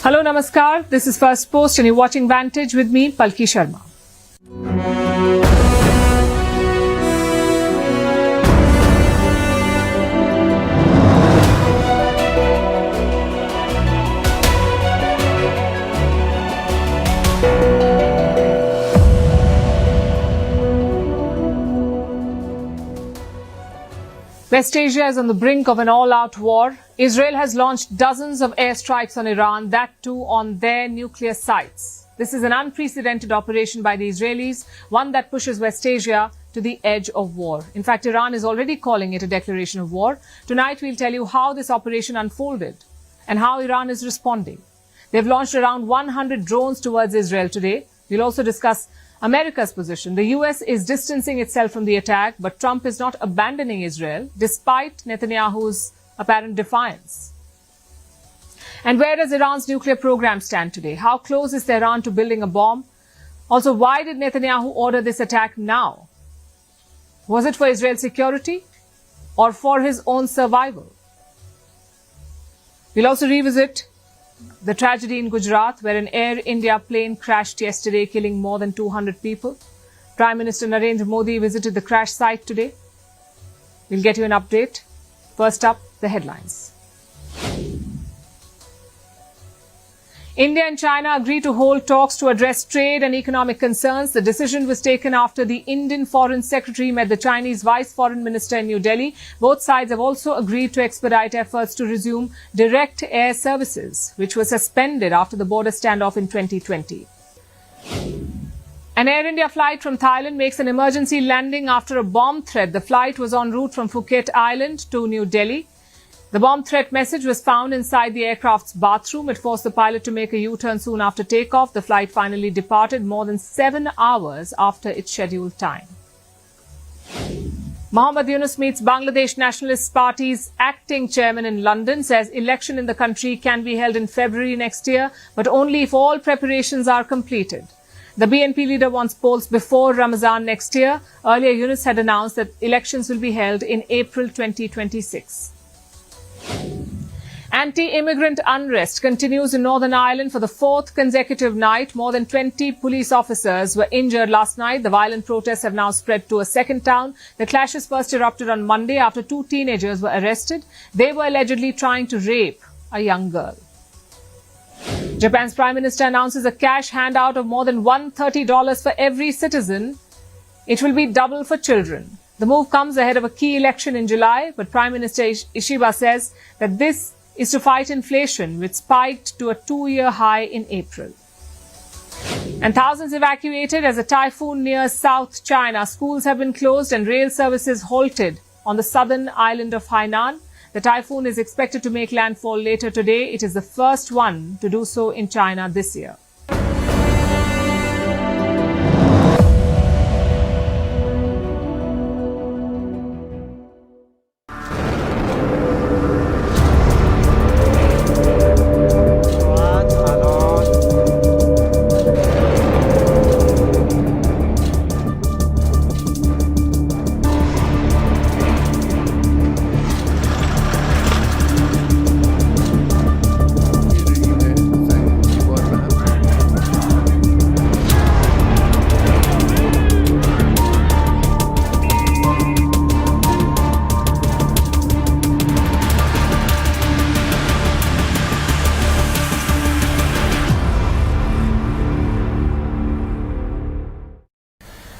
Hello, Namaskar. This is Firstpost and you're watching Vantage with me, Palki Sharma. West Asia is on the brink of an all-out war. Israel has launched dozens of airstrikes on Iran, that too on their nuclear sites. This is an unprecedented operation by the Israelis, one that pushes West Asia to the edge of war. In fact, Iran is already calling it a declaration of war. Tonight, we'll tell you how this operation unfolded and how Iran is responding. They've launched around 100 drones towards Israel today. We'll also discuss America's position. The US is distancing itself from the attack, but Trump is not abandoning Israel, despite Netanyahu's apparent defiance. And where does Iran's nuclear program stand today? How close is Tehran to building a bomb? Also, why did Netanyahu order this attack now? Was it for Israel's security or for his own survival? We'll also revisit the tragedy in Gujarat, where an Air India plane crashed yesterday, killing more than 200 people. Prime Minister Narendra Modi visited the crash site today. We'll get you an update. First up, the headlines. India and China agreed to hold talks to address trade and economic concerns. The decision was taken after the Indian Foreign Secretary met the Chinese Vice Foreign Minister in New Delhi. Both sides have also agreed to expedite efforts to resume direct air services, which were suspended after the border standoff in 2020. An Air India flight from Thailand makes an emergency landing after a bomb threat. The flight was en route from Phuket Island to New Delhi. The bomb threat message was found inside the aircraft's bathroom. It forced the pilot to make a U-turn soon after takeoff. The flight finally departed more than 7 hours after its scheduled time. Mohammad Yunus meets Bangladesh Nationalist Party's acting chairman in London, says election in the country can be held in February next year, but only if all preparations are completed. The BNP leader wants polls before Ramazan next year. Earlier, Yunus had announced that elections will be held in April 2026. Anti-immigrant unrest continues in Northern Ireland for the fourth consecutive night. More than 20 police officers were injured last night. The violent protests have now spread to a second town. The clashes first erupted on Monday after 2 teenagers were arrested. They were allegedly trying to rape a young girl. Japan's Prime Minister announces a cash handout of more than $130 for every citizen. It will be double for children. The move comes ahead of a key election in July, but Prime Minister Ishiba says that this is to fight inflation, which spiked to a 2-year high in April. And thousands evacuated as a typhoon nears South China. Schools have been closed and rail services halted on the southern island of Hainan. The typhoon is expected to make landfall later today. It is the first one to do so in China this year.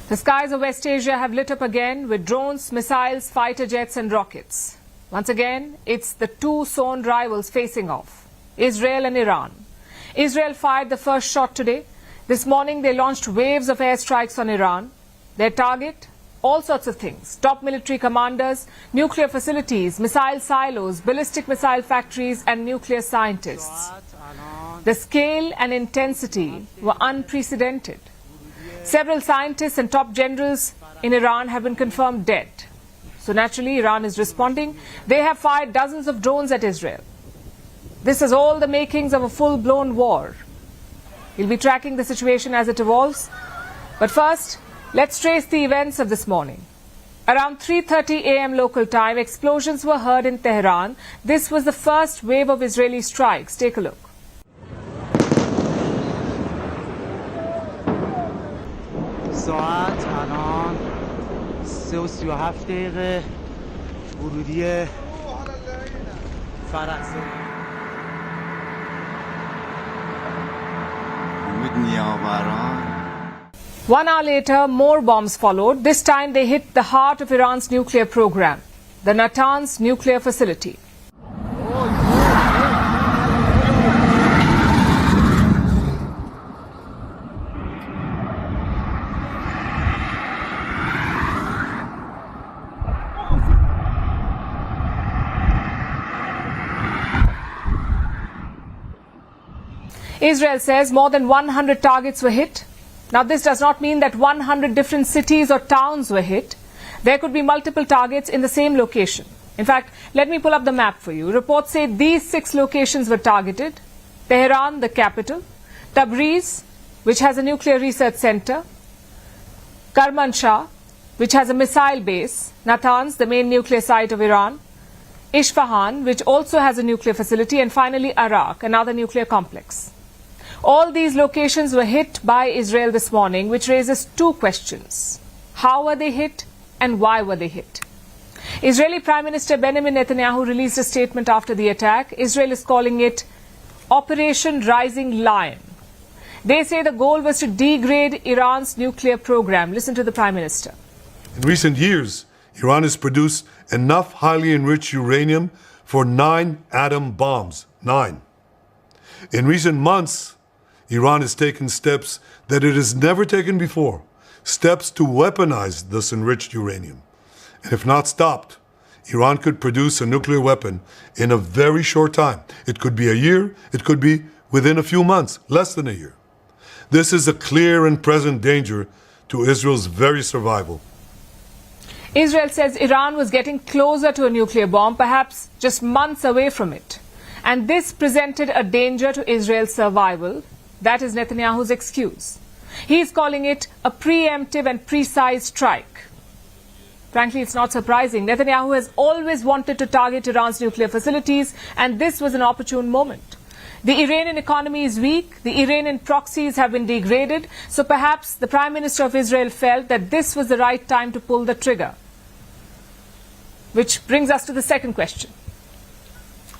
The skies of West Asia have lit up again with drones, missiles, fighter jets and rockets. Once again, it's the two sworn rivals facing off, Israel and Iran. Israel fired the first shot today. This morning, they launched waves of airstrikes on Iran. Their target? All sorts of things. Top military commanders, nuclear facilities, missile silos, ballistic missile factories and nuclear scientists. The scale and intensity were unprecedented. Several scientists and top generals in Iran have been confirmed dead. So naturally, Iran is responding. They have fired dozens of drones at Israel. This is all the makings of a full-blown war. We'll be tracking the situation as it evolves. But first, let's trace the events of this morning. Around 3:30 a.m. local time, explosions were heard in Tehran. This was the first wave of Israeli strikes. Take a look. ساعت الان 3:37 دقیقه ورودی فرنسا. One hour later, more bombs followed. This time they hit the heart of Iran's nuclear program, the Natanz nuclear facility. Israel says more than 100 targets were hit. Now, this does not mean that 100 different cities or towns were hit. There could be multiple targets in the same location. In fact, let me pull up the map for you. Reports say these 6 locations were targeted. Tehran, the capital. Tabriz, which has a nuclear research center. Kermanshah, which has a missile base. Natanz, the main nuclear site of Iran. Isfahan, which also has a nuclear facility. And finally, Arak, another nuclear complex. All these locations were hit by Israel this morning, which raises 2 questions. How were they hit and why were they hit? Israeli Prime Minister Benjamin Netanyahu released a statement after the attack. Israel is calling it Operation Rising Lion. They say the goal was to degrade Iran's nuclear program. Listen to the Prime Minister. In recent years, Iran has produced enough highly enriched uranium for 9 atom bombs. 9. In recent months, Iran has taken steps that it has never taken before, steps to weaponize this enriched uranium. And if not stopped, Iran could produce a nuclear weapon in a very short time. It could be a year, it could be within a few months, less than a year. This is a clear and present danger to Israel's very survival. Israel says Iran was getting closer to a nuclear bomb, perhaps just months away from it. And this presented a danger to Israel's survival. That is Netanyahu's excuse. He is calling it a preemptive and precise strike. Frankly, it's not surprising. Netanyahu has always wanted to target Iran's nuclear facilities, and this was an opportune moment. The Iranian economy is weak. The Iranian proxies have been degraded. So perhaps the Prime Minister of Israel felt that this was the right time to pull the trigger. Which brings us to the second question.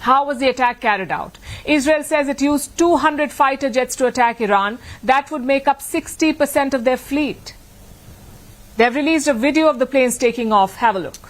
How was the attack carried out? Israel says it used 200 fighter jets to attack Iran. That would make up 60% of their fleet. They have released a video of the planes taking off. Have a look.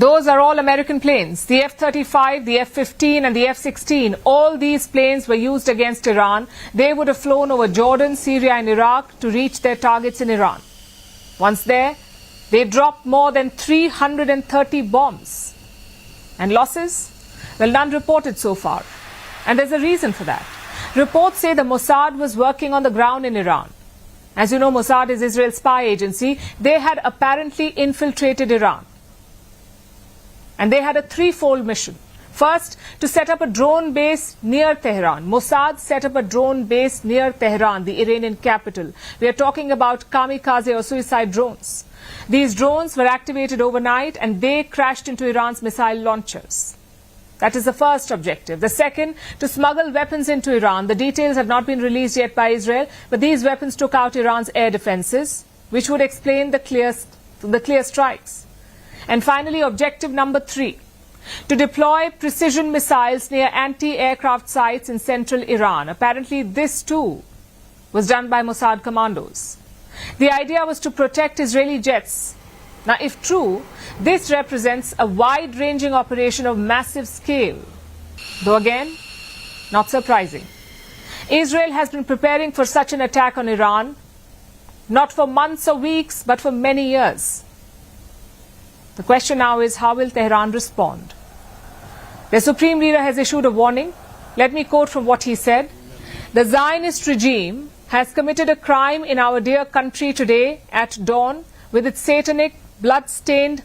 Those are all American planes. The F-35, the F-15 and the F-16, all these planes were used against Iran. They would have flown over Jordan, Syria and Iraq to reach their targets in Iran. Once there, they dropped more than 330 bombs. And losses? Well, none reported so far. And there's a reason for that. Reports say the Mossad was working on the ground in Iran. As you know, Mossad is Israel's spy agency. They had apparently infiltrated Iran. And they had a threefold mission. First, to set up a drone base near Tehran. Mossad set up a drone base near Tehran, the Iranian capital. We are talking about kamikaze or suicide drones. These drones were activated overnight and they crashed into Iran's missile launchers. That is the first objective. The second, to smuggle weapons into Iran. The details have not been released yet by Israel, but these weapons took out Iran's air defenses, which would explain the clear strikes. And finally, objective number 3, to deploy precision missiles near anti-aircraft sites in central Iran. Apparently, this too was done by Mossad commandos. The idea was to protect Israeli jets. Now, if true, this represents a wide-ranging operation of massive scale. Though again, not surprising. Israel has been preparing for such an attack on Iran, not for months or weeks, but for many years. The question now is, how will Tehran respond? The Supreme Leader has issued a warning. Let me quote from what he said. The Zionist regime has committed a crime in our dear country today at dawn with its satanic, blood-stained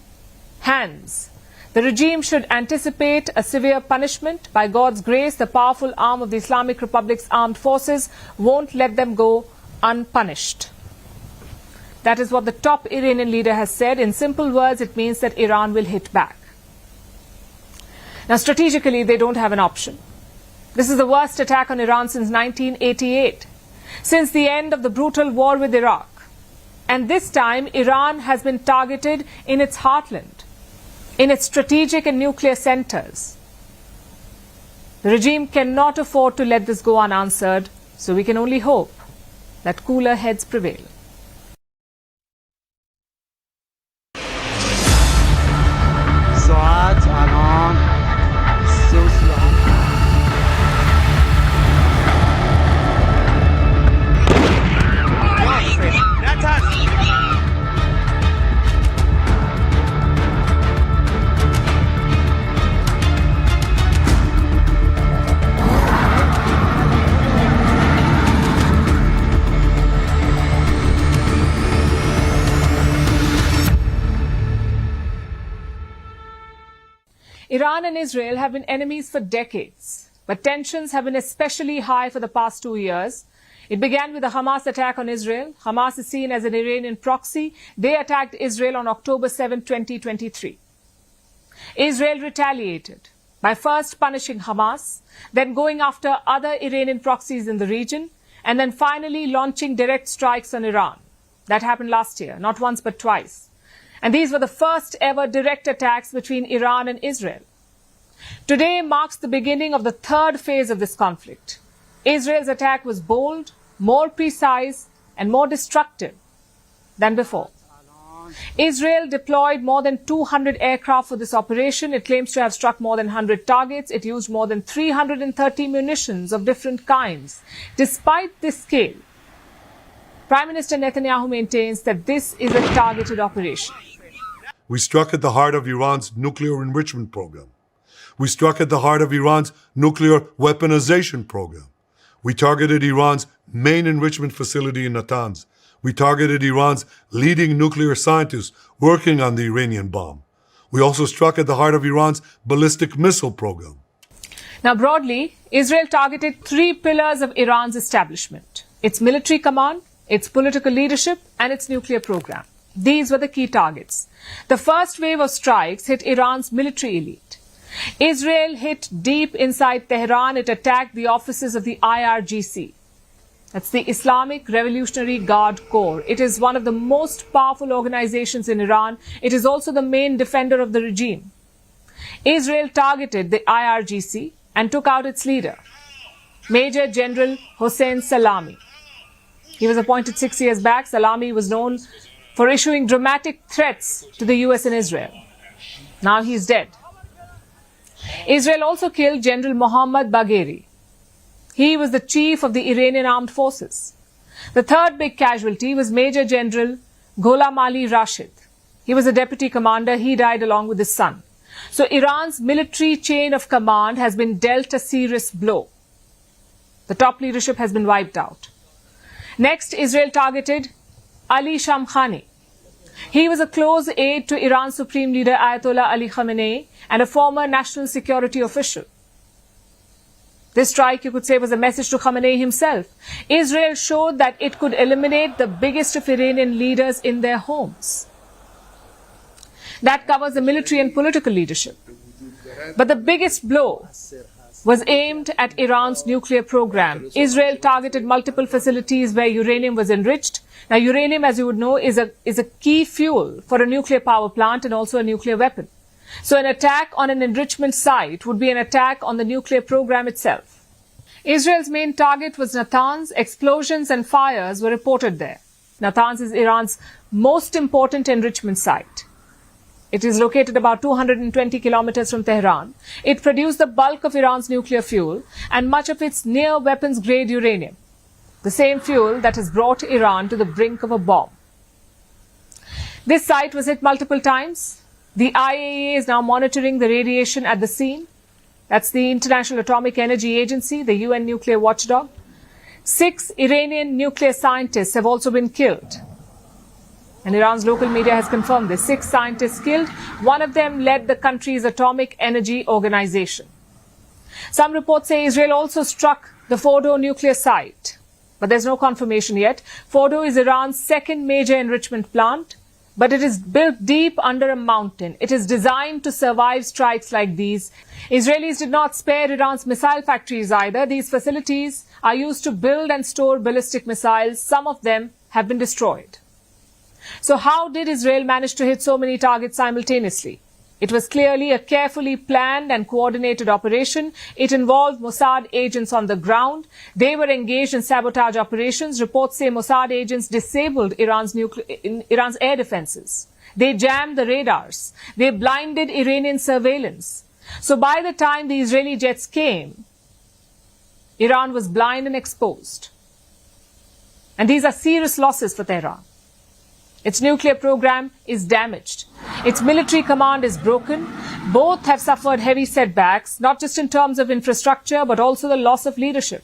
hands. The regime should anticipate a severe punishment. By God's grace, the powerful arm of the Islamic Republic's armed forces won't let them go unpunished. That is what the top Iranian leader has said. In simple words, it means that Iran will hit back. Now, strategically, they don't have an option. This is the worst attack on Iran since 1988, since the end of the brutal war with Iraq. And this time, Iran has been targeted in its heartland, in its strategic and nuclear centers. The regime cannot afford to let this go unanswered, so we can only hope that cooler heads prevail. ساعت الان 3:37. Iran and Israel have been enemies for decades, but tensions have been especially high for the past 2 years. It began with the Hamas attack on Israel. Hamas is seen as an Iranian proxy. They attacked Israel on October 7, 2023. Israel retaliated by first punishing Hamas, then going after other Iranian proxies in the region, and then finally launching direct strikes on Iran. That happened last year, not once but twice. And these were the first ever direct attacks between Iran and Israel. Today marks the beginning of the third phase of this conflict. Israel's attack was bold, more precise, and more destructive than before. Israel deployed more than 200 aircraft for this operation. It claims to have struck more than 100 targets. It used more than 330 munitions of different kinds. Despite this scale, Prime Minister Netanyahu maintains that this is a targeted operation. We struck at the heart of Iran's nuclear enrichment program. We struck at the heart of Iran's nuclear weaponization program. We targeted Iran's main enrichment facility in Natanz. We targeted Iran's leading nuclear scientists working on the Iranian bomb. We also struck at the heart of Iran's ballistic missile program. Now, broadly, Israel targeted 3 pillars of Iran's establishment: its military command, its political leadership, and its nuclear program. These were the key targets. The first wave of strikes hit Iran's military elite. Israel hit deep inside Tehran. It attacked the offices of the IRGC. That's the Islamic Revolutionary Guard Corps. It is one of the most powerful organizations in Iran. It is also the main defender of the regime. Israel targeted the IRGC and took out its leader, Major General Hossein Salami. He was appointed 6 years back. Salami was known for issuing dramatic threats to the US and Israel. Now he's dead. Israel also killed General Mohammad Bagheri. He was the chief of the Iranian armed forces. The third big casualty was Major General Gholam Ali Rashid. He was a deputy commander. He died along with his son. So Iran's military chain of command has been dealt a serious blow. The top leadership has been wiped out. Next, Israel targeted Ali Shamkhani. He was a close aide to Iran's Supreme Leader Ayatollah Ali Khamenei and a former national security official. This strike, you could say, was a message to Khamenei himself. Israel showed that it could eliminate the biggest of Iranian leaders in their homes. That covers the military and political leadership. But the biggest blow was aimed at Iran's nuclear program. Israel targeted multiple facilities where uranium was enriched. Now, uranium, as you would know, is a key fuel for a nuclear power plant and also a nuclear weapon. So an attack on an enrichment site would be an attack on the nuclear program itself. Israel's main target was Natanz. Explosions and fires were reported there. Natanz is Iran's most important enrichment site. It is located about 220 kilometers from Tehran. It produced the bulk of Iran's nuclear fuel and much of its near weapons-grade uranium, the same fuel that has brought Iran to the brink of a bomb. This site was hit multiple times. The IAEA is now monitoring the radiation at the scene. That's the International Atomic Energy Agency, the UN nuclear watchdog. 6 Iranian nuclear scientists have also been killed. And Iran's local media has confirmed this. 6 scientists killed. One of them led the country's atomic energy organization. Some reports say Israel also struck the Fordo nuclear site. But there's no confirmation yet. Fordo is Iran's second major enrichment plant, but it is built deep under a mountain. It is designed to survive strikes like these. Israelis did not spare Iran's missile factories either. These facilities are used to build and store ballistic missiles. Some of them have been destroyed. So how did Israel manage to hit so many targets simultaneously? It was clearly a carefully planned and coordinated operation. It involved Mossad agents on the ground. They were engaged in sabotage operations. Reports say Mossad agents disabled Iran's air defenses. They jammed the radars. They blinded Iranian surveillance. So by the time the Israeli jets came, Iran was blind and exposed. And these are serious losses for Tehran. Its nuclear program is damaged. Its military command is broken. Both have suffered heavy setbacks, not just in terms of infrastructure, but also the loss of leadership.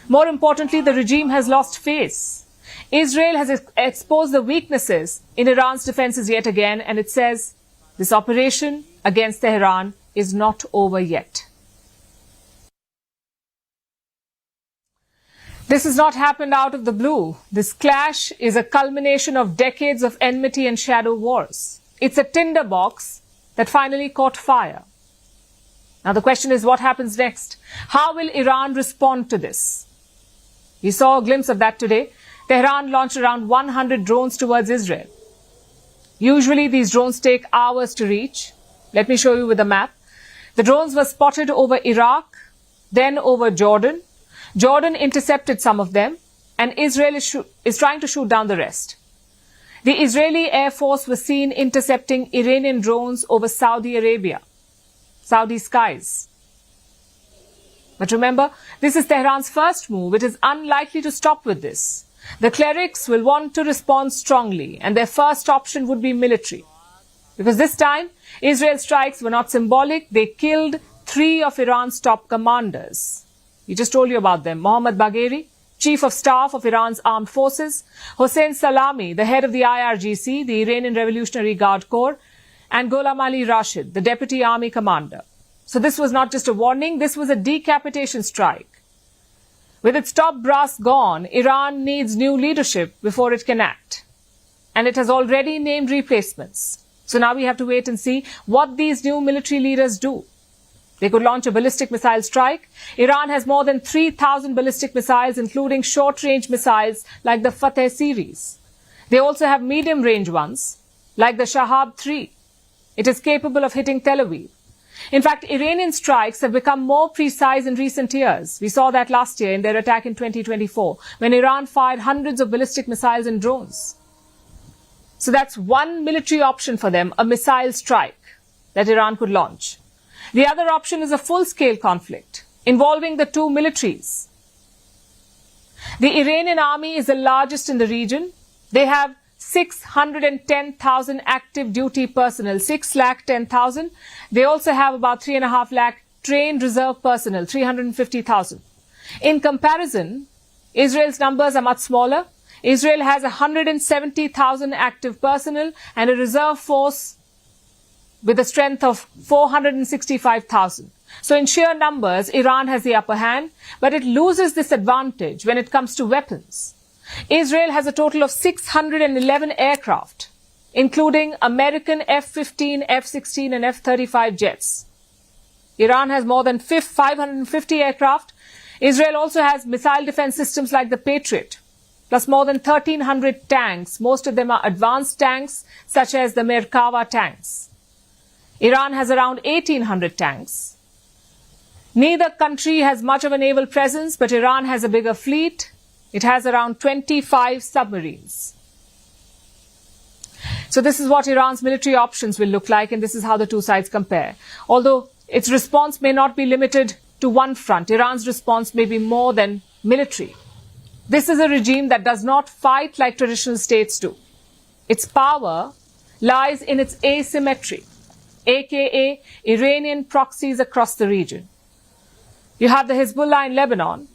More importantly, the regime has lost face. Israel has exposed the weaknesses in Iran's defenses yet again, and it says this operation against Tehran is not over yet. This has not happened out of the blue. This clash is a culmination of decades of enmity and shadow wars. It's a tinderbox that finally caught fire. Now the question is, what happens next? How will Iran respond to this? We saw a glimpse of that today. Tehran launched around 100 drones towards Israel. Usually these drones take hours to reach. Let me show you with a map. The drones were spotted over Iraq, then over Jordan. Jordan intercepted some of them, and Israel is trying to shoot down the rest. The Israeli Air Force was seen intercepting Iranian drones over Saudi Arabia, Saudi skies. But remember, this is Tehran's first move. It is unlikely to stop with this. The clerics will want to respond strongly, and their first option would be military. Because this time, Israel's strikes were not symbolic. They killed 3 of Iran's top commanders. We just told you about them. Mohammad Bagheri, Chief of Staff of Iran's armed forces, Hossein Salami, the head of the IRGC, the Iranian Revolutionary Guard Corps, and Gholam Ali Rashid, the Deputy Army Commander. So this was not just a warning, this was a decapitation strike. With its top brass gone, Iran needs new leadership before it can act. And it has already named replacements. So now we have to wait and see what these new military leaders do. They could launch a ballistic missile strike. Iran has more than 3,000 ballistic missiles, including short-range missiles like the Fateh series. They also have medium-range ones, like the Shahab-3. It is capable of hitting Tel Aviv. In fact, Iranian strikes have become more precise in recent years. We saw that last year in their attack in 2024, when Iran fired hundreds of ballistic missiles and drones. So that's one military option for them, a missile strike that Iran could launch. The other option is a full-scale conflict involving the two militaries. The Iranian army is the largest in the region. They have 610,000 active duty personnel, 610,000. They also have about 3.5 lakh trained reserve personnel, 350,000. In comparison, Israel's numbers are much smaller. Israel has 170,000 active personnel and a reserve force with a strength of 465,000. So in sheer numbers, Iran has the upper hand, but it loses this advantage when it comes to weapons. Israel has a total of 611 aircraft, including American F-15, F-16 and F-35 jets. Iran has more than 550 aircraft. Israel also has missile defense systems like the Patriot, plus more than 1,300 tanks. Most of them are advanced tanks, such as the Merkava tanks. Iran has around 1,800 tanks. Neither country has much of a naval presence, but Iran has a bigger fleet. It has around 25 submarines. So this is what Iran's military options will look like, and this is how the two sides compare. Although its response may not be limited to one front, Iran's response may be more than military. This is a regime that does not fight like traditional states do. Its power lies in its asymmetry, aka Iranian proxies across the region. You have the Hezbollah in Lebanon.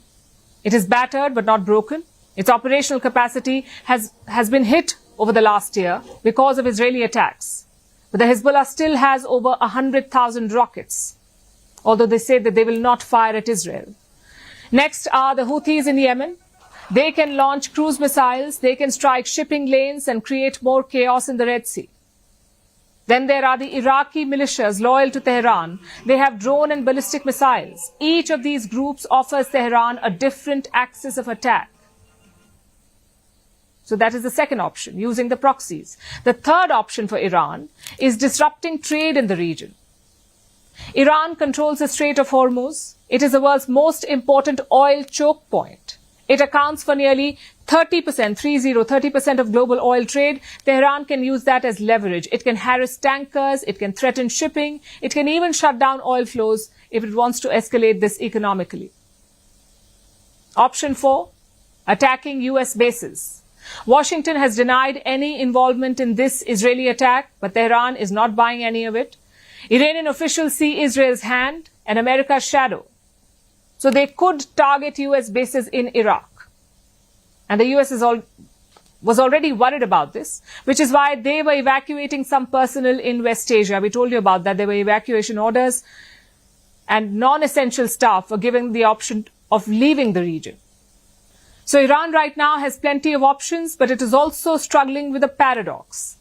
It is battered but not broken. Its operational capacity has been hit over the last year because of Israeli attacks. But the Hezbollah still has over 100,000 rockets, although they say that they will not fire at Israel. Next are the Houthis in Yemen. They can launch cruise missiles, they can strike shipping lanes and create more chaos in the Red Sea. Then there are the Iraqi militias loyal to Tehran. They have drone and ballistic missiles. Each of these groups offers Tehran a different axis of attack. So that is the second option, using the proxies. The third option for Iran is disrupting trade in the region. Iran controls the Strait of Hormuz. It is the world's most important oil choke point. It accounts for nearly 30% of global oil trade. Tehran can use that as leverage. It can harass tankers, it can threaten shipping, it can even shut down oil flows if it wants to escalate this economically. Option 4, attacking US bases. Washington has denied any involvement in this Israeli attack, but Tehran is not buying any of it. Iranian officials see Israel's hand and America's shadow. So they could target US bases in Iraq. And the US was already worried about this, which is why they were evacuating some personnel in West Asia. We told you about that. There were evacuation orders and non-essential staff were given the option of leaving the region. So Iran right now has plenty of options, but it is also struggling with a paradox.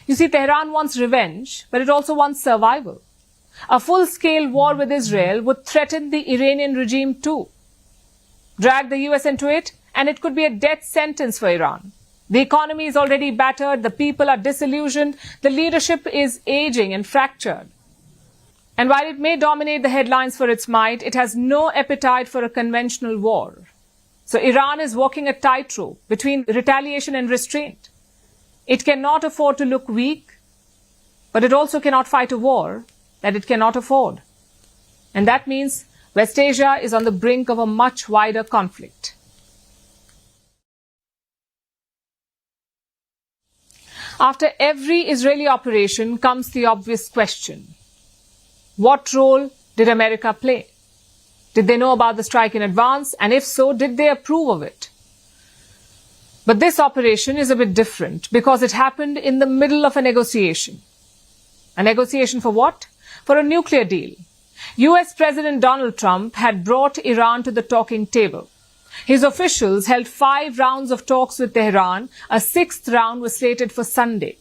You see, Tehran wants revenge, but it also wants survival. A full-scale war with Israel would threaten the Iranian regime too. Drag the US into it, and it could be a death sentence for Iran. The economy is already battered, the people are disillusioned, the leadership is aging and fractured. And while it may dominate the headlines for its might, it has no appetite for a conventional war. So Iran is walking a tightrope between retaliation and restraint. It cannot afford to look weak, but it also cannot fight a war that it cannot afford. And that means West Asia is on the brink of a much wider conflict. After every Israeli operation comes the obvious question: what role did America play? Did they know about the strike in advance? And if so, did they approve of it? But this operation is a bit different because it happened in the middle of a negotiation. A negotiation for what? For a nuclear deal. US President Donald Trump had brought Iran to the talking table. His officials held 5 rounds of talks with Tehran. A 6th round was slated for Sunday.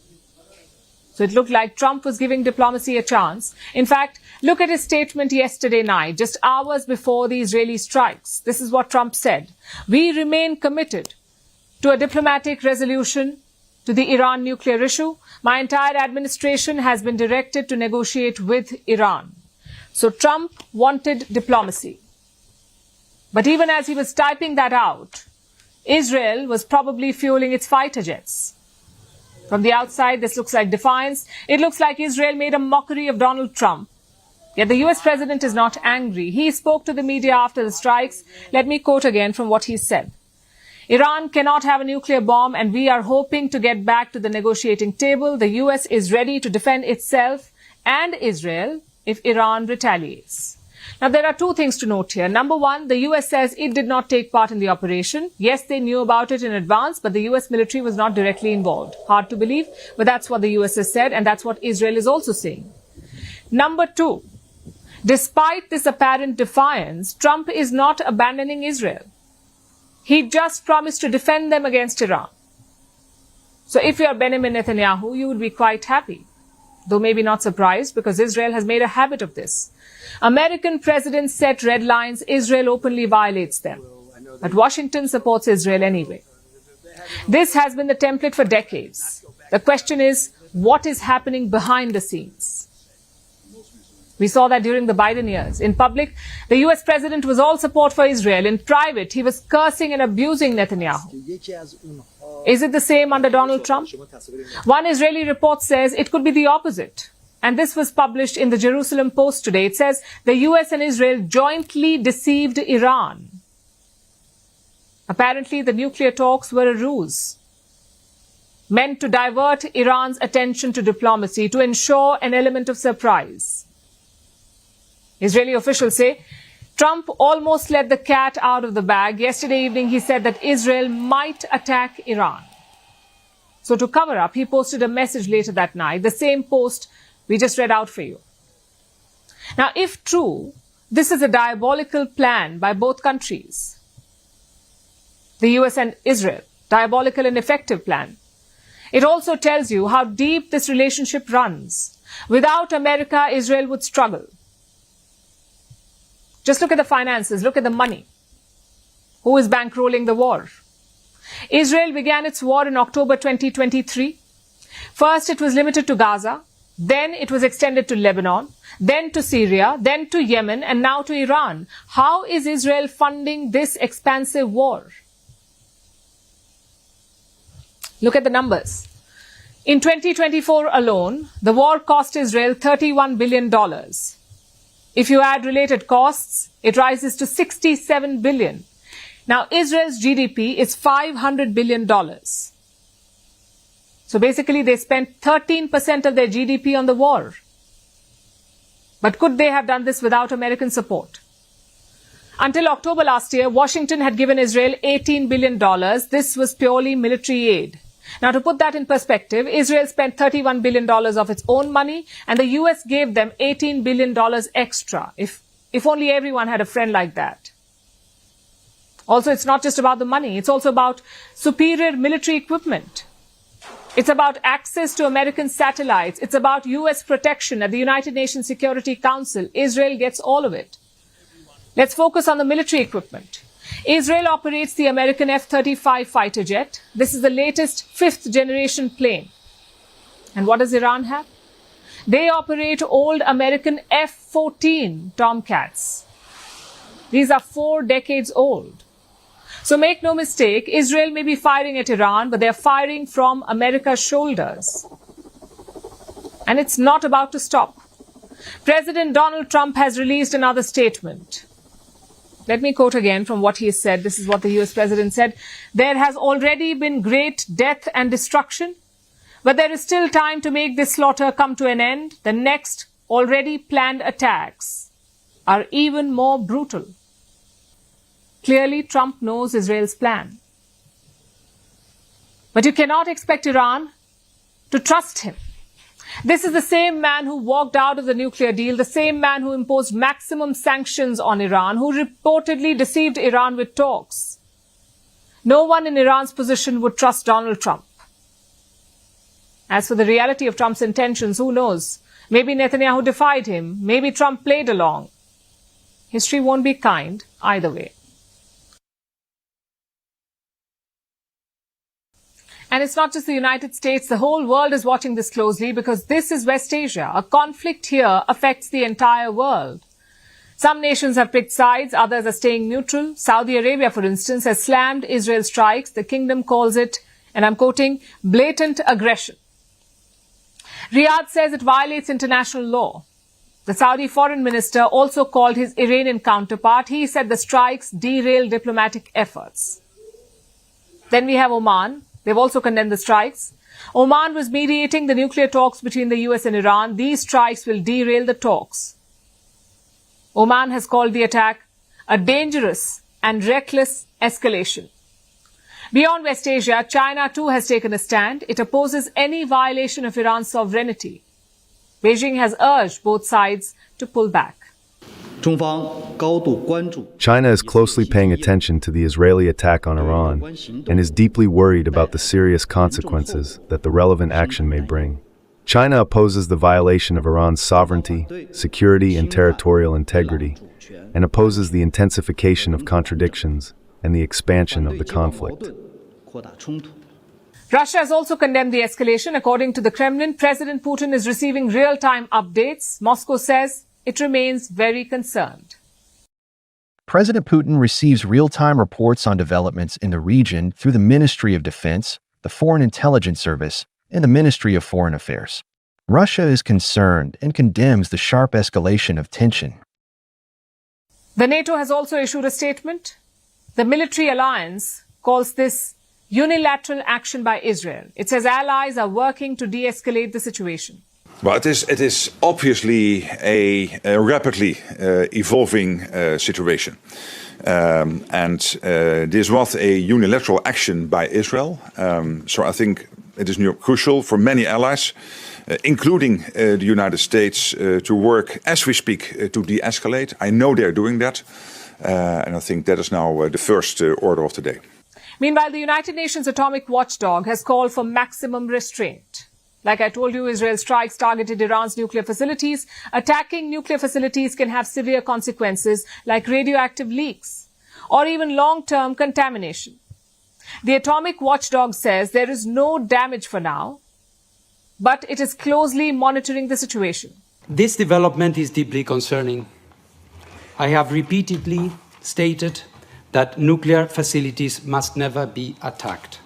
So it looked like Trump was giving diplomacy a chance. In fact, look at his statement yesterday night, just hours before the Israeli strikes. This is what Trump said: "We remain committed to a diplomatic resolution to the Iran nuclear issue. My entire administration has been directed to negotiate with Iran." So Trump wanted diplomacy. But even as he was typing that out, Israel was probably fueling its fighter jets. From the outside, this looks like defiance. It looks like Israel made a mockery of Donald Trump. Yet the US president is not angry. He spoke to the media after the strikes. Let me quote again from what he said. "Iran cannot have a nuclear bomb, and we are hoping to get back to the negotiating table. The US is ready to defend itself and Israel if Iran retaliates." Now, there are 2 things to note here. Number 1, the US says it did not take part in the operation. Yes, they knew about it in advance, but the US military was not directly involved. Hard to believe, but that's what the US has said, and that's what Israel is also saying. Number 2, despite this apparent defiance, Trump is not abandoning Israel. He just promised to defend them against Iran. So if you are Benjamin Netanyahu, you would be quite happy, though maybe not surprised, because Israel has made a habit of this. American presidents set red lines. Israel openly violates them. But Washington supports Israel anyway. This has been the template for decades. The question is, what is happening behind the scenes? We saw that during the Biden years. In public, the US president was all support for Israel. In private, he was cursing and abusing Netanyahu. Is it the same under Donald Trump? One Israeli report says it could be the opposite. And this was published in the Jerusalem Post today. It says the US and Israel jointly deceived Iran. Apparently, the nuclear talks were a ruse meant to divert Iran's attention to diplomacy, to ensure an element of surprise. Israeli officials say Trump almost let the cat out of the bag. Yesterday evening, he said that Israel might attack Iran. So to cover up, he posted a message later that night, the same post we just read out for you. Now, if true, this is a diabolical plan by both countries, the US and Israel, diabolical and effective plan. It also tells you how deep this relationship runs. Without America, Israel would struggle. Just look at the finances, look at the money. Who is bankrolling the war? Israel began its war in October 2023. First, it was limited to Gaza. Then it was extended to Lebanon, then to Syria, then to Yemen, and now to Iran. How is Israel funding this expansive war? Look at the numbers. In 2024 alone, the war cost Israel $31 billion. If you add related costs, it rises to $67 billion. Now, Israel's GDP is $500 billion. So basically, they spent 13% of their GDP on the war. But could they have done this without American support? Until October last year, Washington had given Israel $18 billion. This was purely military aid. Now, to put that in perspective, Israel spent $31 billion of its own money, and the US gave them $18 billion extra. If only everyone had a friend like that. Also, it's not just about the money. It's also about superior military equipment. It's about access to American satellites. It's about US protection at the United Nations Security Council. Israel gets all of it. Let's focus on the military equipment. Israel operates the American F-35 fighter jet. This is the latest fifth-generation plane. And what does Iran have? They operate old American F-14 Tomcats. These are 4 decades old. So make no mistake, Israel may be firing at Iran, but they're firing from America's shoulders. And it's not about to stop. President Donald Trump has released another statement. Let me quote again from what he said. This is what the US president said. There has already been great death and destruction, but there is still time to make this slaughter come to an end. The next already planned attacks are even more brutal. Clearly, Trump knows Israel's plan. But you cannot expect Iran to trust him. This is the same man who walked out of the nuclear deal, the same man who imposed maximum sanctions on Iran, who reportedly deceived Iran with talks. No one in Iran's position would trust Donald Trump. As for the reality of Trump's intentions, who knows? Maybe Netanyahu defied him. Maybe Trump played along. History won't be kind either way. And it's not just the United States. The whole world is watching this closely because this is West Asia. A conflict here affects the entire world. Some nations have picked sides. Others are staying neutral. Saudi Arabia, for instance, has slammed Israel's strikes. The kingdom calls it, and I'm quoting, blatant aggression. Riyadh says it violates international law. The Saudi foreign minister also called his Iranian counterpart. He said the strikes derail diplomatic efforts. Then we have Oman. They've also condemned the strikes. Oman was mediating the nuclear talks between the US and Iran. These strikes will derail the talks. Oman has called the attack a dangerous and reckless escalation. Beyond West Asia, China too has taken a stand. It opposes any violation of Iran's sovereignty. Beijing has urged both sides to pull back. China is closely paying attention to the Israeli attack on Iran and is deeply worried about the serious consequences that the relevant action may bring. China opposes the violation of Iran's sovereignty, security, and territorial integrity, and opposes the intensification of contradictions and the expansion of the conflict. Russia has also condemned the escalation. According to the Kremlin, President Putin is receiving real-time updates. Moscow says it remains very concerned. President Putin receives real-time reports on developments in the region through the Ministry of Defense, the Foreign Intelligence Service, and the Ministry of Foreign Affairs. Russia is concerned and condemns the sharp escalation of tension. The NATO has also issued a statement. The military alliance calls this unilateral action by Israel. It says allies are working to de-escalate the situation. Well, it is obviously a rapidly evolving situation. And this was a unilateral action by Israel. So I think It is crucial for many allies, including the United States, to work as we speak to de-escalate. I know they're doing that, and I think that is now the first order of the day. Meanwhile, the United Nations Atomic Watchdog has called for maximum restraint. Like I told you, Israel's strikes targeted Iran's nuclear facilities. Attacking nuclear facilities can have severe consequences like radioactive leaks or even long-term contamination. The Atomic Watchdog says there is no damage for now, but it is closely monitoring the situation. This development is deeply concerning. I have repeatedly stated that nuclear facilities must never be attacked,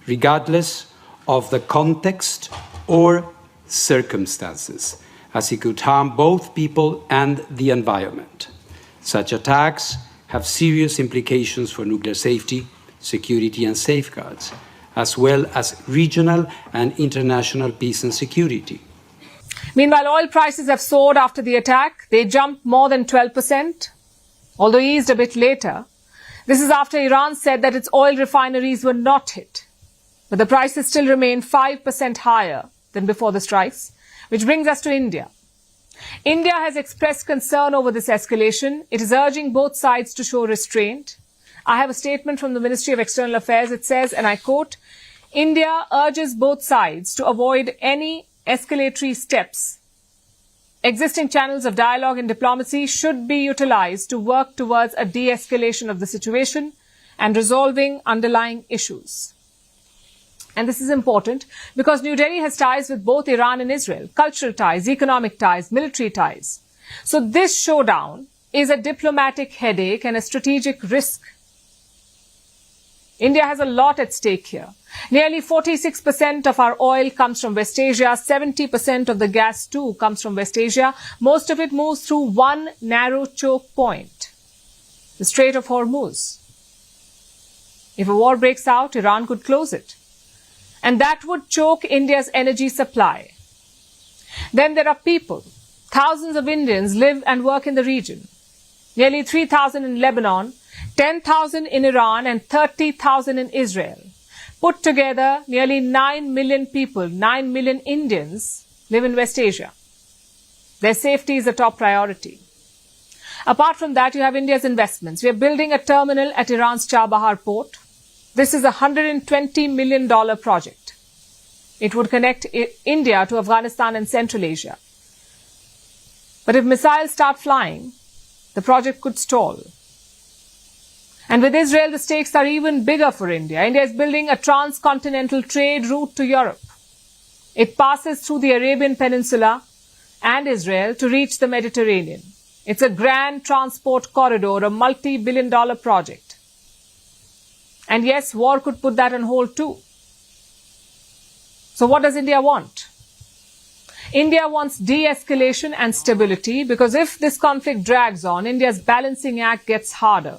regardless of the context or circumstances, as it could harm both people and the environment. Such attacks have serious implications for nuclear safety, security and safeguards, as well as regional and international peace and security. Meanwhile, oil prices have soared after the attack. They jumped more than 12%, although eased a bit later. This is after Iran said that its oil refineries were not hit. But the prices still remain 5% higher than before the strikes, which brings us to India. India has expressed concern over this escalation. It is urging both sides to show restraint. I have a statement from the Ministry of External Affairs. It says, and I quote, India urges both sides to avoid any escalatory steps. Existing channels of dialogue and diplomacy should be utilized to work towards a de-escalation of the situation and resolving underlying issues. And this is important because New Delhi has ties with both Iran and Israel, cultural ties, economic ties, military ties. So this showdown is a diplomatic headache and a strategic risk. India has a lot at stake here. Nearly 46% of our oil comes from West Asia. 70% of the gas too comes from West Asia. Most of it moves through one narrow choke point, the Strait of Hormuz. If a war breaks out, Iran could close it. And that would choke India's energy supply. Then there are people. Thousands of Indians live and work in the region. Nearly 3,000 in Lebanon, 10,000 in Iran and 30,000 in Israel. Put together, nearly 9 million people, 9 million Indians live in West Asia. Their safety is a top priority. Apart from that, you have India's investments. We are building a terminal at Iran's Chabahar port. This is a $120 million project. It would connect India to Afghanistan and Central Asia. But if missiles start flying, the project could stall. And with Israel, the stakes are even bigger for India. India is building a transcontinental trade route to Europe. It passes through the Arabian Peninsula and Israel to reach the Mediterranean. It's a grand transport corridor, a multi-billion-dollar project. And yes, war could put that on hold too. So what does India want? India wants de-escalation and stability because if this conflict drags on, India's balancing act gets harder.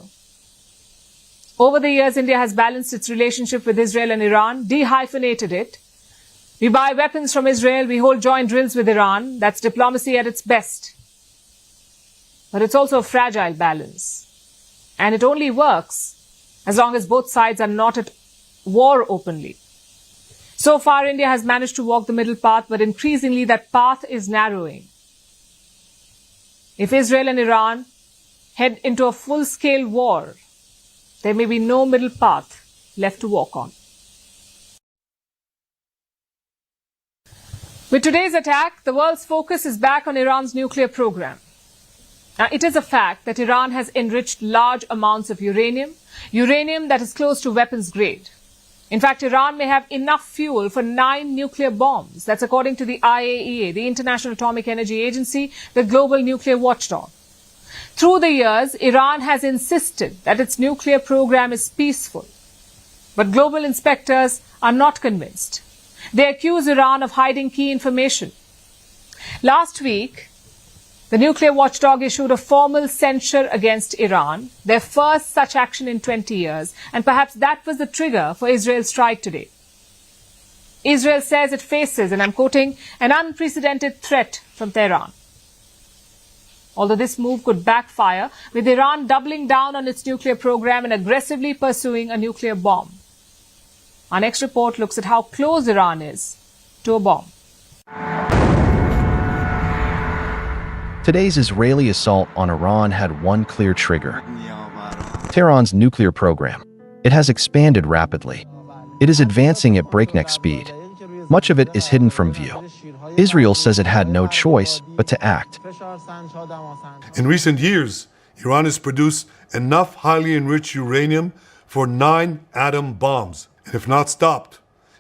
Over the years, India has balanced its relationship with Israel and Iran, dehyphenated it. We buy weapons from Israel, we hold joint drills with Iran. That's diplomacy at its best. But it's also a fragile balance. And it only works as long as both sides are not at war openly. So far, India has managed to walk the middle path, but increasingly that path is narrowing. If Israel and Iran head into a full-scale war, there may be no middle path left to walk on. With today's attack, the world's focus is back on Iran's nuclear program. Now, it is a fact that Iran has enriched large amounts of uranium that is close to weapons grade. In fact, Iran may have enough fuel for 9 nuclear bombs. That's according to the IAEA, the International Atomic Energy Agency, the global nuclear watchdog. Through the years, Iran has insisted that its nuclear program is peaceful. But global inspectors are not convinced. They accuse Iran of hiding key information. Last week, the nuclear watchdog issued a formal censure against Iran, their first such action in 20 years, and perhaps that was the trigger for Israel's strike today. Israel says it faces, and I'm quoting, an unprecedented threat from Tehran. Although this move could backfire, with Iran doubling down on its nuclear program and aggressively pursuing a nuclear bomb. Our next report looks at how close Iran is to a bomb. Today's Israeli assault on Iran had one clear trigger: Tehran's nuclear program. It has expanded rapidly. It is advancing at breakneck speed. Much of it is hidden from view. Israel says it had no choice but to act. In recent years, Iran has produced enough highly enriched uranium for 9 atom bombs. And if not stopped,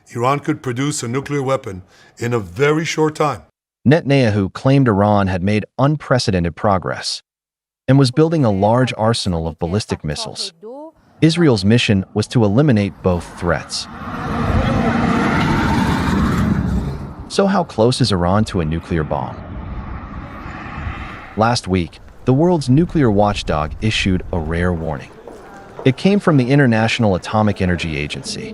Iran could produce a nuclear weapon in a very short time. Netanyahu claimed Iran had made unprecedented progress and was building a large arsenal of ballistic missiles. Israel's mission was to eliminate both threats. So how close is Iran to a nuclear bomb? Last week, the world's nuclear watchdog issued a rare warning. It came from the International Atomic Energy Agency.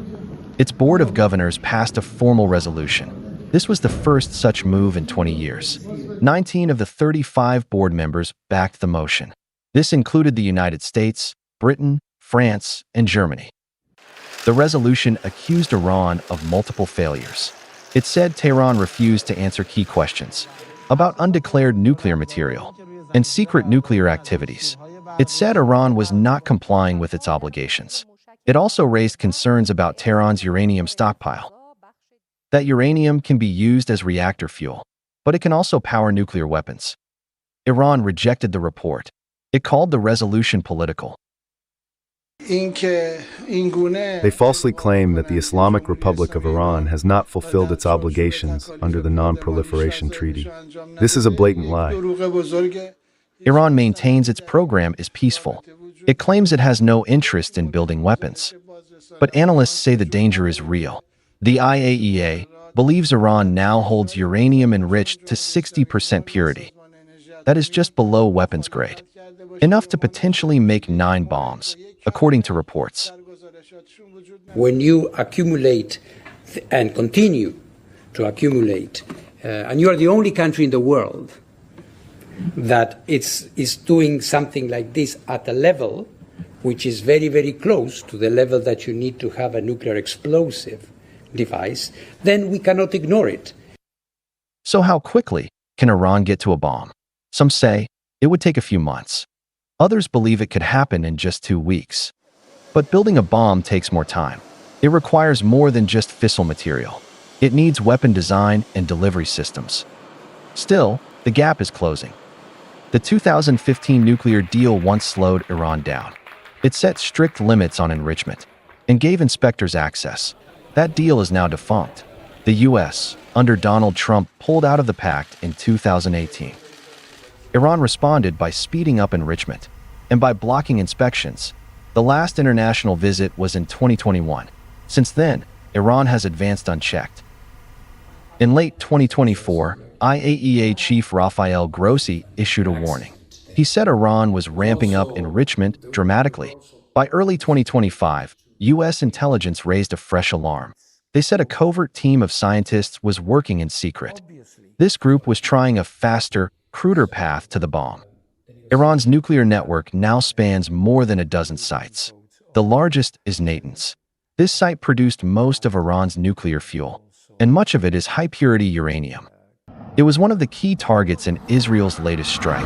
Its board of governors passed a formal resolution. This was the first such move in 20 years. 19 of the 35 board members backed the motion. This included the United States, Britain, France, and Germany. The resolution accused Iran of multiple failures. It said Tehran refused to answer key questions about undeclared nuclear material and secret nuclear activities. It said Iran was not complying with its obligations. It also raised concerns about Tehran's uranium stockpile. That uranium can be used as reactor fuel, but it can also power nuclear weapons. Iran rejected the report. It called the resolution political. They falsely claim that the Islamic Republic of Iran has not fulfilled its obligations under the Non-Proliferation Treaty. This is a blatant lie. Iran maintains its program is peaceful. It claims it has no interest in building weapons. But analysts say the danger is real. The IAEA believes Iran now holds uranium enriched to 60% purity. That is just below weapons grade. Enough to potentially make 9 bombs, according to reports. When you accumulate and continue to accumulate, and you are the only country in the world that is doing something like this at a level which is very, very close to the level that you need to have a nuclear explosive device, then we cannot ignore it. So how quickly can Iran get to a bomb? Some say it would take a few months. Others believe it could happen in just 2 weeks. But building a bomb takes more time. It requires more than just fissile material. It needs weapon design and delivery systems. Still, the gap is closing. The 2015 nuclear deal once slowed Iran down. It set strict limits on enrichment and gave inspectors access. That deal is now defunct. The U.S., under Donald Trump, pulled out of the pact in 2018. Iran responded by speeding up enrichment and by blocking inspections. The last international visit was in 2021. Since then, Iran has advanced unchecked. In late 2024, IAEA Chief Rafael Grossi issued a warning. He said Iran was ramping up enrichment dramatically. By early 2025, U.S. intelligence raised a fresh alarm. They said a covert team of scientists was working in secret. This group was trying a faster, cruder path to the bomb. Iran's nuclear network now spans more than a dozen sites. The largest is Natanz. This site produced most of Iran's nuclear fuel, and much of it is high-purity uranium. It was one of the key targets in Israel's latest strike.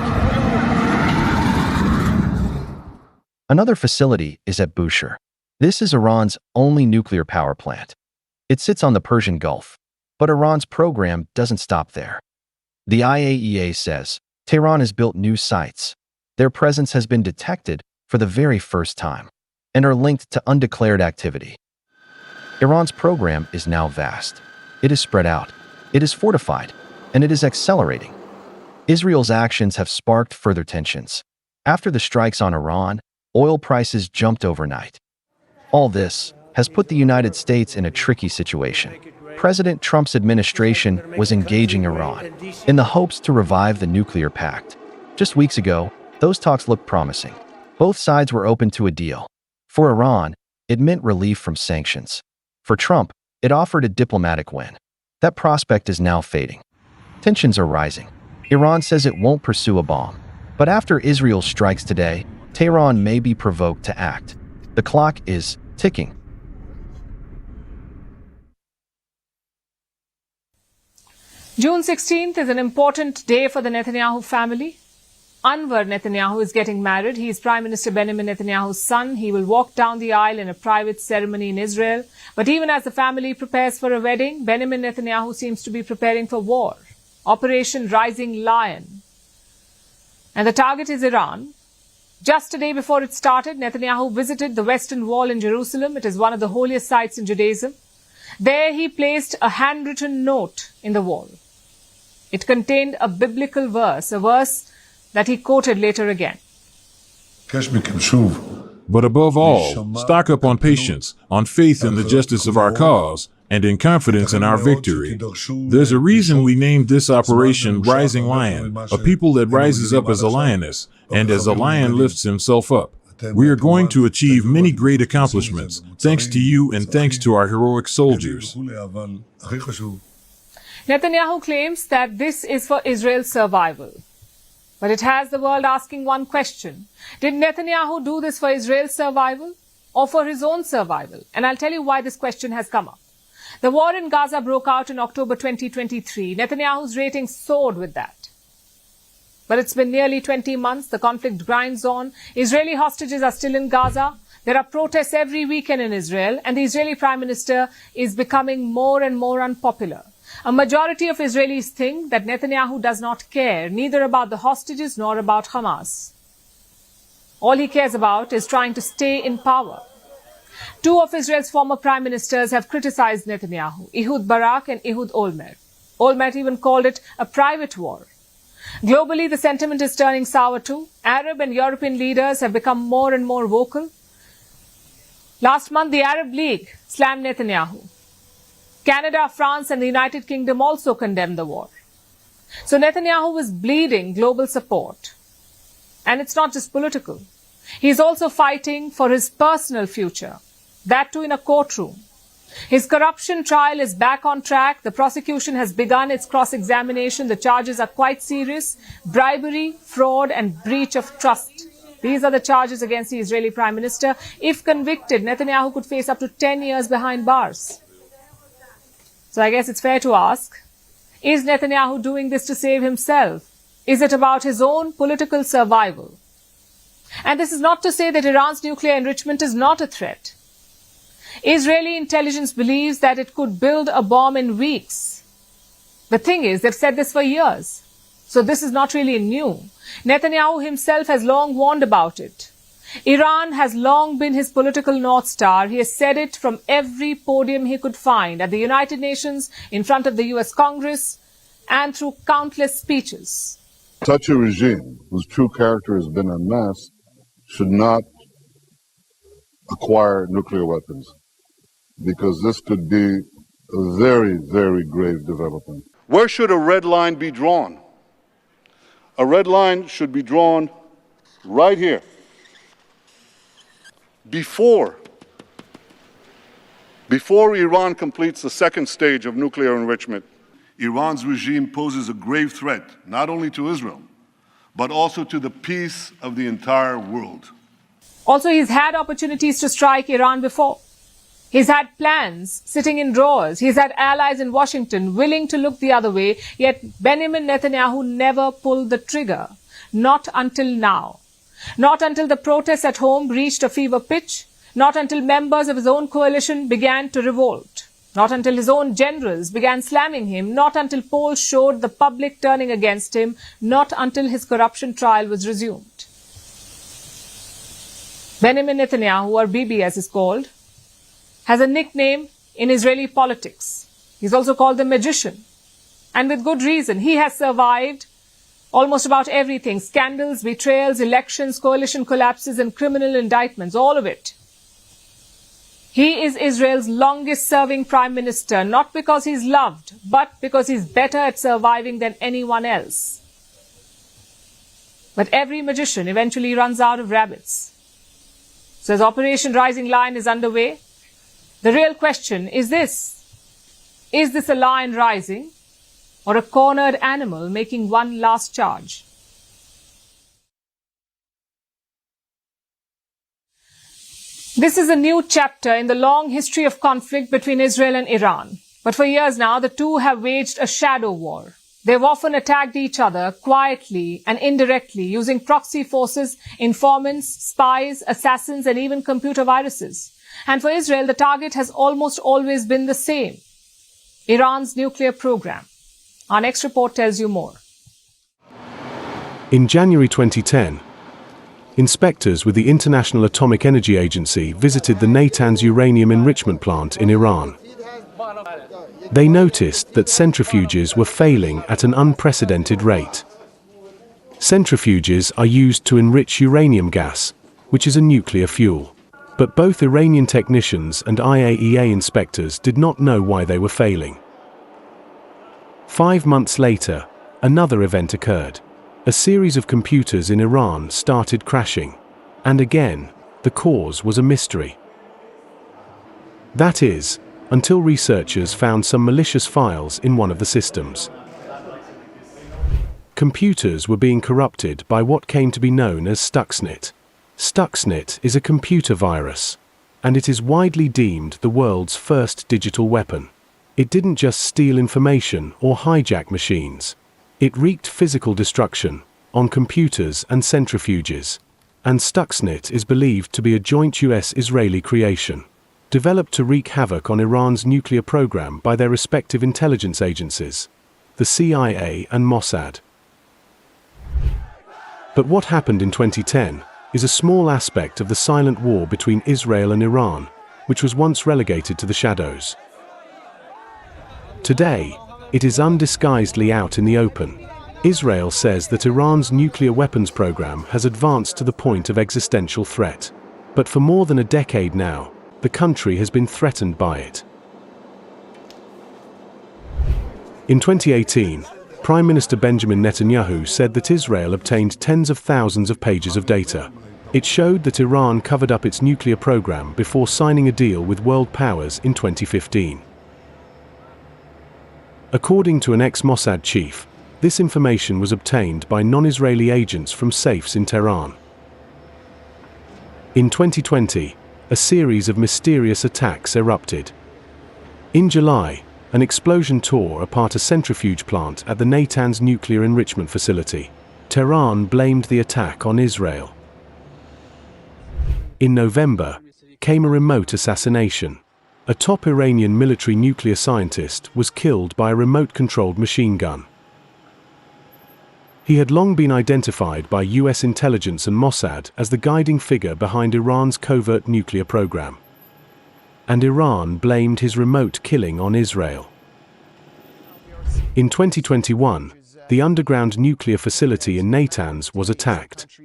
Another facility is at Bushehr. This is Iran's only nuclear power plant. It sits on the Persian Gulf, but Iran's program doesn't stop there. The IAEA says Tehran has built new sites. Their presence has been detected for the very first time and are linked to undeclared activity. Iran's program is now vast. It is spread out. It is fortified, and it is accelerating. Israel's actions have sparked further tensions. After the strikes on Iran, oil prices jumped overnight. All this has put the United States in a tricky situation. President Trump's administration was engaging Iran in the hopes to revive the nuclear pact. Just weeks ago, those talks looked promising. Both sides were open to a deal. For Iran, it meant relief from sanctions. For Trump, it offered a diplomatic win. That prospect is now fading. Tensions are rising. Iran says it won't pursue a bomb. But after Israel strikes today, Tehran may be provoked to act. The clock is ticking. June 16th is an important day for the Netanyahu family. Anwar Netanyahu is getting married. He is Prime Minister Benjamin Netanyahu's son. He will walk down the aisle in a private ceremony in Israel. But even as the family prepares for a wedding, Benjamin Netanyahu seems to be preparing for war. Operation Rising Lion. And the target is Iran. Just a day before it started, Netanyahu visited the Western Wall in Jerusalem. It is one of the holiest sites in Judaism. There he placed a handwritten note in the wall. It contained a biblical verse, a verse that he quoted later again. But above all, stock up on patience, on faith in the justice of our cause, and in confidence in our victory. There's a reason we named this operation Rising Lion, a people that rises up as a lioness, and as a lion lifts himself up. We are going to achieve many great accomplishments, thanks to you and thanks to our heroic soldiers. Netanyahu claims that this is for Israel's survival. But it has the world asking one question. Did Netanyahu do this for Israel's survival or for his own survival? And I'll tell you why this question has come up. The war in Gaza broke out in October 2023. Netanyahu's ratings soared with that. But it's been nearly 20 months. The conflict grinds on. Israeli hostages are still in Gaza. There are protests every weekend in Israel. And the Israeli Prime Minister is becoming more and more unpopular. A majority of Israelis think that Netanyahu does not care neither about the hostages nor about Hamas. All he cares about is trying to stay in power. Two of Israel's former prime ministers have criticized Netanyahu, Ehud Barak and Ehud Olmert. Olmert even called it a private war. Globally, the sentiment is turning sour too. Arab and European leaders have become more and more vocal. Last month, the Arab League slammed Netanyahu. Canada, France and the United Kingdom also condemned the war. So Netanyahu is bleeding global support. And it's not just political. He's also fighting for his personal future. That too in a courtroom. His corruption trial is back on track. The prosecution has begun its cross-examination. The charges are quite serious. Bribery, fraud and breach of trust. These are the charges against the Israeli Prime Minister. If convicted, Netanyahu could face up to 10 years behind bars. So I guess it's fair to ask, is Netanyahu doing this to save himself? Is it about his own political survival? And this is not to say that Iran's nuclear enrichment is not a threat. Israeli intelligence believes that it could build a bomb in weeks. The thing is, they've said this for years. So this is not really new. Netanyahu himself has long warned about it. Iran has long been his political North Star. He has said it from every podium he could find, at the United Nations, in front of the US Congress, and through countless speeches. Such a regime, whose true character has been unmasked, should not acquire nuclear weapons, because this could be a very, very grave development. Where should a red line be drawn? A red line should be drawn right here. Before Iran completes the second stage of nuclear enrichment, Iran's regime poses a grave threat, not only to Israel, but also to the peace of the entire world. Also, he's had opportunities to strike Iran before. He's had plans sitting in drawers. He's had allies in Washington willing to look the other way, yet Benjamin Netanyahu never pulled the trigger. Not until now. Not until the protests at home reached a fever pitch. Not until members of his own coalition began to revolt. Not until his own generals began slamming him. Not until polls showed the public turning against him. Not until his corruption trial was resumed. Benjamin Netanyahu, or Bibi as he's called, has a nickname in Israeli politics. He's also called the magician. And with good reason. He has survived almost about everything. Scandals, betrayals, elections, coalition collapses and criminal indictments. All of it. He is Israel's longest serving prime minister, not because he's loved, but because he's better at surviving than anyone else. But every magician eventually runs out of rabbits. So as Operation Rising Lion is underway, the real question is this. Is this a lion rising or a cornered animal making one last charge? This is a new chapter in the long history of conflict between Israel and Iran. But for years now, the two have waged a shadow war. They've often attacked each other quietly and indirectly using proxy forces, informants, spies, assassins, and even computer viruses. And for Israel, the target has almost always been the same: Iran's nuclear program. Our next report tells you more. In January 2010, inspectors with the International Atomic Energy Agency visited the Natanz uranium enrichment plant in Iran. They noticed that centrifuges were failing at an unprecedented rate. Centrifuges are used to enrich uranium gas, which is a nuclear fuel. But both Iranian technicians and IAEA inspectors did not know why they were failing. 5 months later, another event occurred. A series of computers in Iran started crashing, and again, the cause was a mystery. That is, until researchers found some malicious files in one of the systems. Computers were being corrupted by what came to be known as Stuxnet. Stuxnet is a computer virus, and it is widely deemed the world's first digital weapon. It didn't just steal information or hijack machines. It wreaked physical destruction on computers and centrifuges, and Stuxnet is believed to be a joint US-Israeli creation, developed to wreak havoc on Iran's nuclear program by their respective intelligence agencies, the CIA and Mossad. But what happened in 2010 is a small aspect of the silent war between Israel and Iran, which was once relegated to the shadows. Today, it is undisguisedly out in the open. Israel says that Iran's nuclear weapons program has advanced to the point of existential threat. But for more than a decade now, the country has been threatened by it. In 2018, Prime Minister Benjamin Netanyahu said that Israel obtained tens of thousands of pages of data. It showed that Iran covered up its nuclear program before signing a deal with world powers in 2015. According to an ex-Mossad chief, this information was obtained by non-Israeli agents from safes in Tehran. In 2020, a series of mysterious attacks erupted. In July, an explosion tore apart a centrifuge plant at the Natanz nuclear enrichment facility. Tehran blamed the attack on Israel. In November, came a remote assassination. A top Iranian military nuclear scientist was killed by a remote-controlled machine gun. He had long been identified by US intelligence and Mossad as the guiding figure behind Iran's covert nuclear program. And Iran blamed his remote killing on Israel. In 2021, the underground nuclear facility in Natanz was attacked.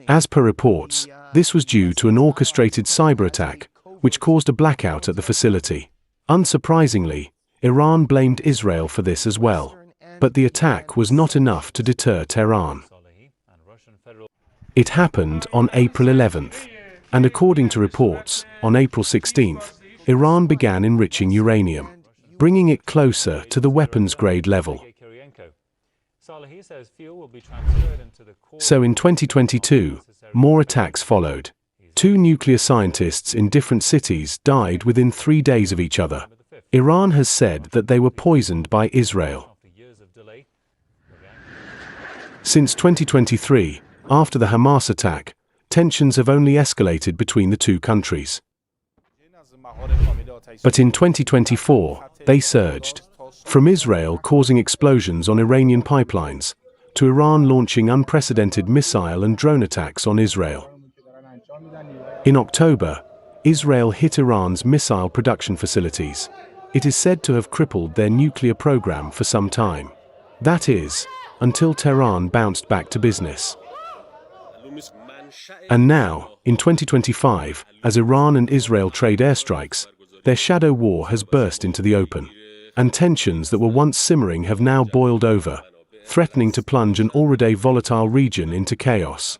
As per reports, this was due to an orchestrated cyber attack, which caused a blackout at the facility. Unsurprisingly, Iran blamed Israel for this as well. But the attack was not enough to deter Tehran. It happened on April 11th, and according to reports, on April 16th, Iran began enriching uranium, bringing it closer to the weapons-grade level. So in 2022, more attacks followed. 2 nuclear scientists in different cities died within 3 days of each other. Iran has said that they were poisoned by Israel. Since 2023, after the Hamas attack, tensions have only escalated between the two countries. But in 2024, they surged, from Israel causing explosions on Iranian pipelines, to Iran launching unprecedented missile and drone attacks on Israel. In October, Israel hit Iran's missile production facilities. It is said to have crippled their nuclear program for some time. That is, until Tehran bounced back to business. And now, in 2025, as Iran and Israel trade airstrikes, their shadow war has burst into the open, and tensions that were once simmering have now boiled over, threatening to plunge an already volatile region into chaos.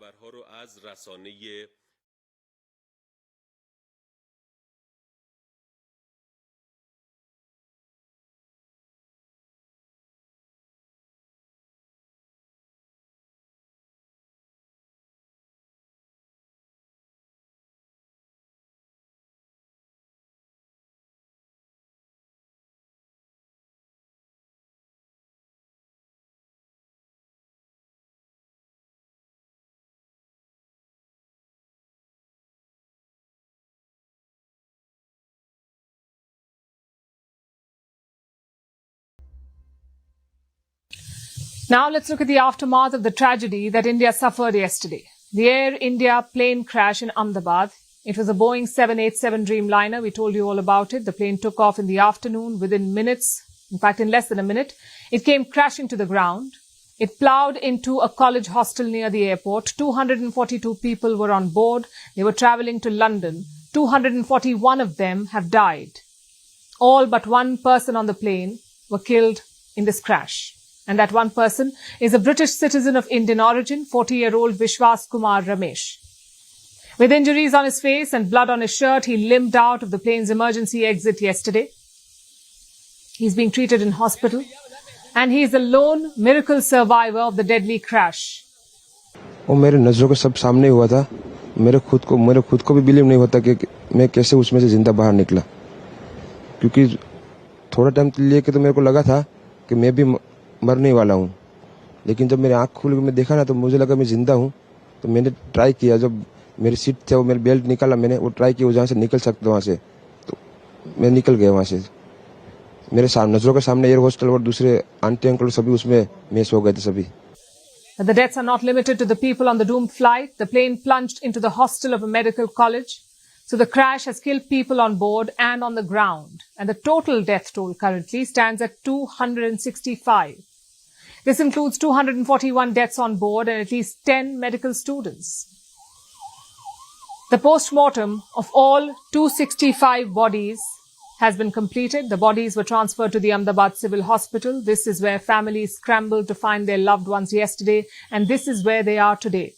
Now let's look at the aftermath of the tragedy that India suffered yesterday. The Air India plane crash in Ahmedabad. It was a Boeing 787 Dreamliner. We told you all about it. The plane took off in the afternoon. Within minutes, in fact, in less than a minute, it came crashing to the ground. It ploughed into a college hostel near the airport. 242 people were on board. They were travelling to London. 241 of them have died. All but one person on the plane were killed in this crash. And that one person is a British citizen of Indian origin, 40-year-old Vishwas Kumar Ramesh. With injuries on his face and blood on his shirt, he limped out of the plane's emergency exit yesterday. He's being treated in hospital. And he is the lone miracle survivor of the deadly crash. वो मेरे नजरों के सब सामने हुआ था. मेरे खुद को भी बिलीव नहीं होता कि मैं कैसे उसमें से जिंदा बाहर निकला. क्योंकि थोड़ा टाइम लिए कि तो मेरे को लगा था कि मैं भी मरने वाला हूँ. लेकिन जब मेरी आंख खुल के मैं देखा ना तो मुझे लगा मैं जिंदा हूँ. तो मैंने ट्राई किया, जब मेरी सीट थे वो मेरी बेल्ट निकाला, मैंने वो ट्राई किया जहाँ से निकल सकता वहाँ से, तो मैं निकल गया वहाँ से. मेरे नजरों के सामने एयर होस्टल और दूसरे आंटी अंकल सभी उसमें मिस हो गए थे सभी. The deaths are not limited to the people on the doomed flight. The plane plunged into the hostel of a medical college. So the crash has killed people on board and on the ground. And the total death toll currently stands at 265. This includes 241 deaths on board and at least 10 medical students. The post-mortem of all 265 bodies has been completed. The bodies were transferred to the Ahmedabad Civil Hospital. This is where families scrambled to find their loved ones yesterday, and this is where they are today.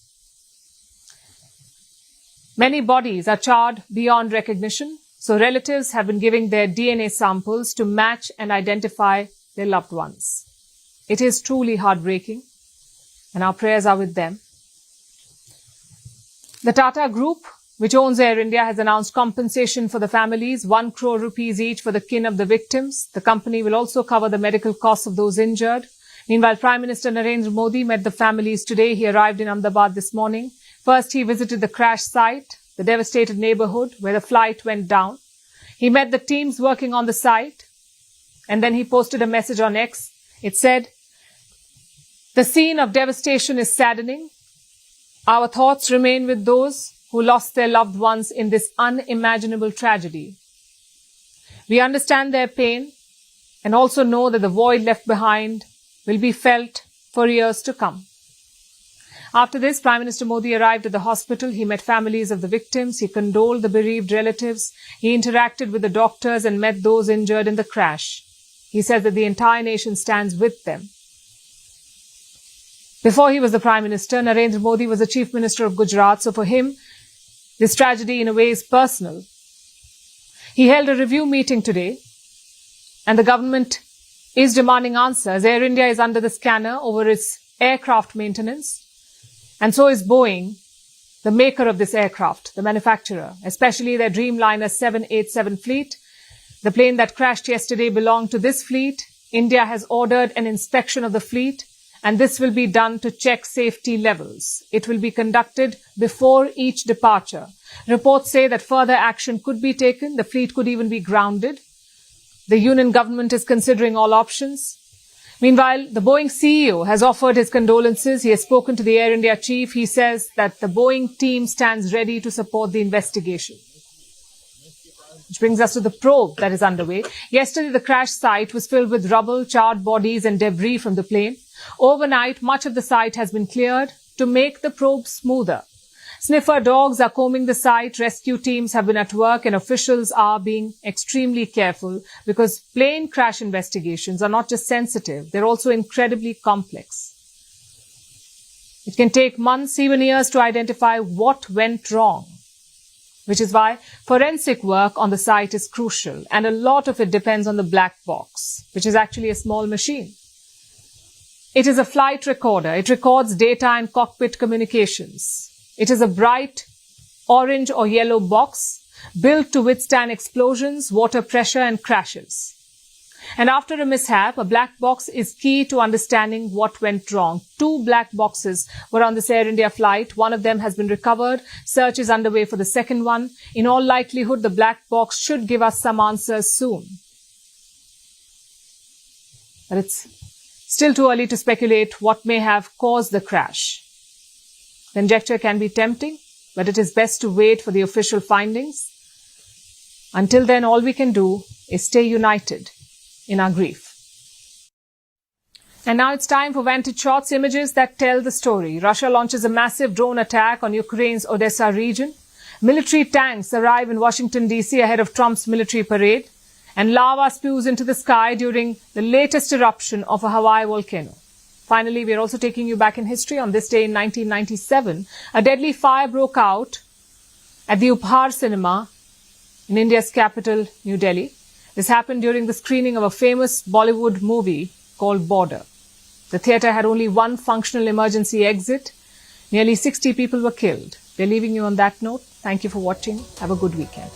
Many bodies are charred beyond recognition, so relatives have been giving their DNA samples to match and identify their loved ones. It is truly heartbreaking, and our prayers are with them. The Tata Group, which owns Air India, has announced compensation for the families, 1 crore rupees each for the kin of the victims. The company will also cover the medical costs of those injured. Meanwhile, Prime Minister Narendra Modi met the families today. He arrived in Ahmedabad this morning. First, he visited the crash site, the devastated neighborhood where the flight went down. He met the teams working on the site, and then he posted a message on X. It said, "The scene of devastation is saddening. Our thoughts remain with those who lost their loved ones in this unimaginable tragedy. We understand their pain and also know that the void left behind will be felt for years to come." After this, Prime Minister Modi arrived at the hospital. He met families of the victims. He condoled the bereaved relatives. He interacted with the doctors and met those injured in the crash. He says that the entire nation stands with them. Before he was the Prime Minister, Narendra Modi was the Chief Minister of Gujarat. So for him, this tragedy in a way is personal. He held a review meeting today, and the government is demanding answers. Air India is under the scanner over its aircraft maintenance, and so is Boeing, the maker of this aircraft, the manufacturer, especially their Dreamliner 787 fleet. The plane that crashed yesterday belonged to this fleet. India has ordered an inspection of the fleet, and this will be done to check safety levels. It will be conducted before each departure. Reports say that further action could be taken. The fleet could even be grounded. The union government is considering all options. Meanwhile, the Boeing CEO has offered his condolences. He has spoken to the Air India chief. He says that the Boeing team stands ready to support the investigation. Which brings us to the probe that is underway. Yesterday, the crash site was filled with rubble, charred bodies and debris from the plane. Overnight, much of the site has been cleared to make the probe smoother. Sniffer dogs are combing the site, rescue teams have been at work, and officials are being extremely careful because plane crash investigations are not just sensitive, they're also incredibly complex. It can take months, even years, to identify what went wrong, which is why forensic work on the site is crucial, and a lot of it depends on the black box, which is actually a small machine. It is a flight recorder. It records data and cockpit communications. It is a bright orange or yellow box built to withstand explosions, water pressure and crashes. And after a mishap, a black box is key to understanding what went wrong. 2 black boxes were on this Air India flight. One of them has been recovered. Search is underway for the second one. In all likelihood, the black box should give us some answers soon. But it's Still too early to speculate what may have caused the crash. Conjecture can be tempting, but it is best to wait for the official findings. Until then, all we can do is stay united in our grief. And now it's time for Vantage Shots, images that tell the story. Russia launches a massive drone attack on Ukraine's Odessa region. Military tanks arrive in Washington, D.C. ahead of Trump's military parade. And lava spews into the sky during the latest eruption of a Hawaii volcano. Finally, we are also taking you back in history. On this day in 1997, a deadly fire broke out at the Upahar Cinema in India's capital, New Delhi. This happened during the screening of a famous Bollywood movie called Border. The theatre had only one functional emergency exit. Nearly 60 people were killed. We're leaving you on that note. Thank you for watching. Have a good weekend.